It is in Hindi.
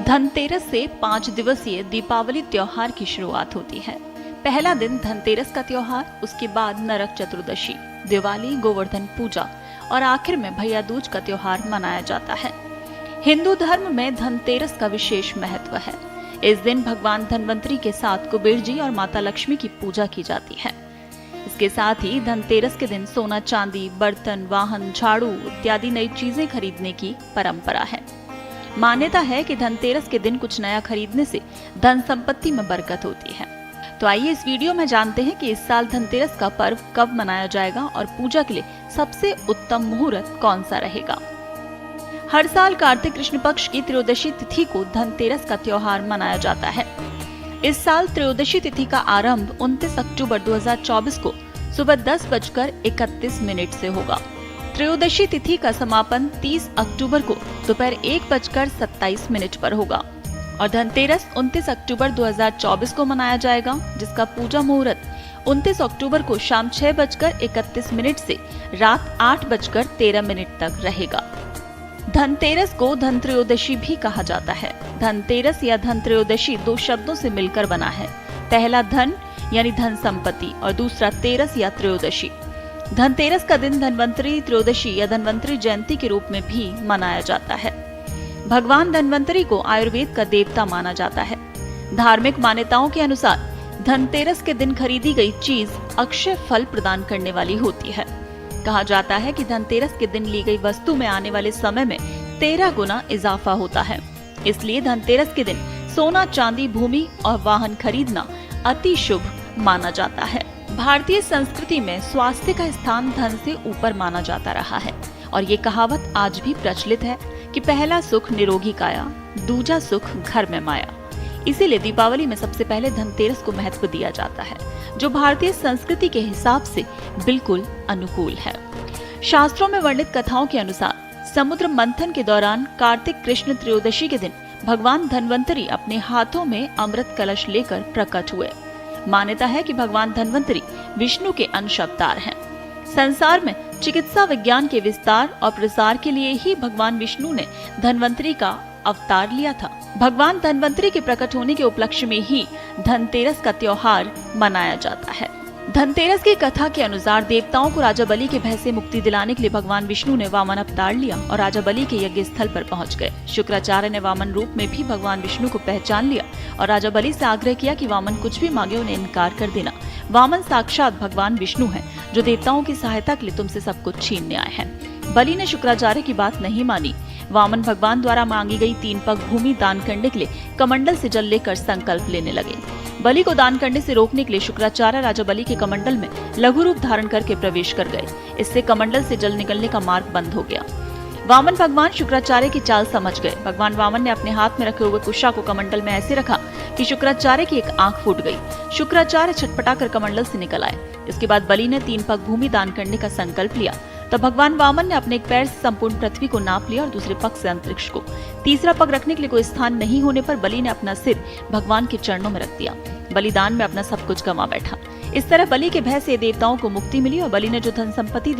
धनतेरस से 5 दिवसीय दीपावली त्योहार की शुरुआत होती है। पहला दिन धनतेरस का त्योहार, उसके बाद नरक चतुर्दशी, दिवाली, गोवर्धन पूजा और आखिर में भैया दूज का त्योहार मनाया जाता है। हिंदू धर्म में धनतेरस का विशेष महत्व है। इस दिन भगवान धनवंतरी के साथ कुबेर जी और माता लक्ष्मी की पूजा की जाती है। इसके साथ ही धनतेरस के दिन सोना, चांदी, बर्तन, वाहन, झाड़ू इत्यादि नई चीजें खरीदने की परंपरा है। मान्यता है कि धनतेरस के दिन कुछ नया खरीदने से धन संपत्ति में बरकत होती है। तो आइए इस वीडियो में जानते हैं कि इस साल धनतेरस का पर्व कब मनाया जाएगा और पूजा के लिए सबसे उत्तम मुहूर्त कौन सा रहेगा। हर साल कार्तिक कृष्ण पक्ष की त्रयोदशी तिथि को धनतेरस का त्योहार मनाया जाता है। इस साल त्रयोदशी तिथि का आरंभ 29 अक्टूबर 2024 को सुबह 10:31 से होगा। त्रयोदशी तिथि का समापन 30 अक्टूबर को दोपहर 1:27 पर होगा और धनतेरस 29 अक्टूबर 2024 को मनाया जाएगा, जिसका पूजा मुहूर्त 29 अक्टूबर को शाम 6:31 से रात 8:13 तक रहेगा। धनतेरस को धनत्रयोदशी भी कहा जाता है। धनतेरस या धनत्रयोदशी दो शब्दों से मिलकर बना है। पहला धन यानी धन संपत्ति और दूसरा तेरस या त्रयोदशी। धनतेरस का दिन धनवंतरी त्रयोदशी या धनवंतरी जयंती के रूप में भी मनाया जाता है। भगवान धनवंतरी को आयुर्वेद का देवता माना जाता है। धार्मिक मान्यताओं के अनुसार धनतेरस के दिन खरीदी गई चीज अक्षय फल प्रदान करने वाली होती है। कहा जाता है कि धनतेरस के दिन ली गई वस्तु में आने वाले समय में 13 गुना इजाफा होता है। इसलिए धनतेरस के दिन सोना, चांदी, भूमि और वाहन खरीदना अति शुभ माना जाता है। भारतीय संस्कृति में स्वास्थ्य का स्थान धन से ऊपर माना जाता रहा है और ये कहावत आज भी प्रचलित है कि पहला सुख निरोगी काया, दूजा सुख घर में माया। इसीलिए दीपावली में सबसे पहले धनतेरस को महत्व दिया जाता है, जो भारतीय संस्कृति के हिसाब से बिल्कुल अनुकूल है। शास्त्रों में वर्णित कथाओं के अनुसार समुद्र मंथन के दौरान कार्तिक कृष्ण त्रयोदशी के दिन भगवान धनवंतरी अपने हाथों में अमृत कलश लेकर प्रकट हुए। मान्यता है कि भगवान धनवंतरी विष्णु के अंश अवतार हैं। संसार में चिकित्सा विज्ञान के विस्तार और प्रसार के लिए ही भगवान विष्णु ने धनवंतरी का अवतार लिया था। भगवान धनवंतरी के प्रकट होने के उपलक्ष्य में ही धनतेरस का त्योहार मनाया जाता है। धनतेरस की कथा के अनुसार देवताओं को राजा बलि के भय से मुक्ति दिलाने के लिए भगवान विष्णु ने वामन अवतार लिया और राजा बलि के यज्ञ स्थल पर पहुंच गए। शुक्राचार्य ने वामन रूप में भी भगवान विष्णु को पहचान लिया और राजा बलि से आग्रह किया कि वामन कुछ भी मांगे उन्हें इनकार कर देना। वामन साक्षात भगवान विष्णु है, जो देवताओं की सहायता के लिए तुमसे सब कुछ छीनने आए हैं। बलि ने शुक्राचार्य की बात नहीं मानी। वामन भगवान द्वारा मांगी गई 3 पग भूमि दान करने के लिए कमंडल से जल लेकर संकल्प लेने लगे। बलि को दान करने से रोकने के लिए शुक्राचार्य राजा बलि के कमंडल में लघु रूप धारण करके प्रवेश कर गए। इससे कमंडल से जल निकलने का मार्ग बंद हो गया। वामन भगवान शुक्राचार्य की चाल समझ गए। भगवान वामन ने अपने हाथ में रखे हुए कुशा को कमंडल में ऐसे रखा कि शुक्राचार्य की एक आंख फूट गई। शुक्राचार्य छटपटाकर कमंडल से निकल आए। इसके बाद बलि ने 3 पग भूमि दान करने का संकल्प लिया। तब भगवान वामन ने अपने एक पैर से संपूर्ण पृथ्वी को नाप लिया और दूसरे पग से अंतरिक्ष को। तीसरा पग रखने के लिए कोई स्थान नहीं होने पर बलि ने अपना सिर भगवान के चरणों में रख दिया। बलिदान में अपना सब कुछ गंवा बैठा। इस तरह बलि के भय से देवताओं को मुक्ति मिली और बलि ने जो धन संपत्ति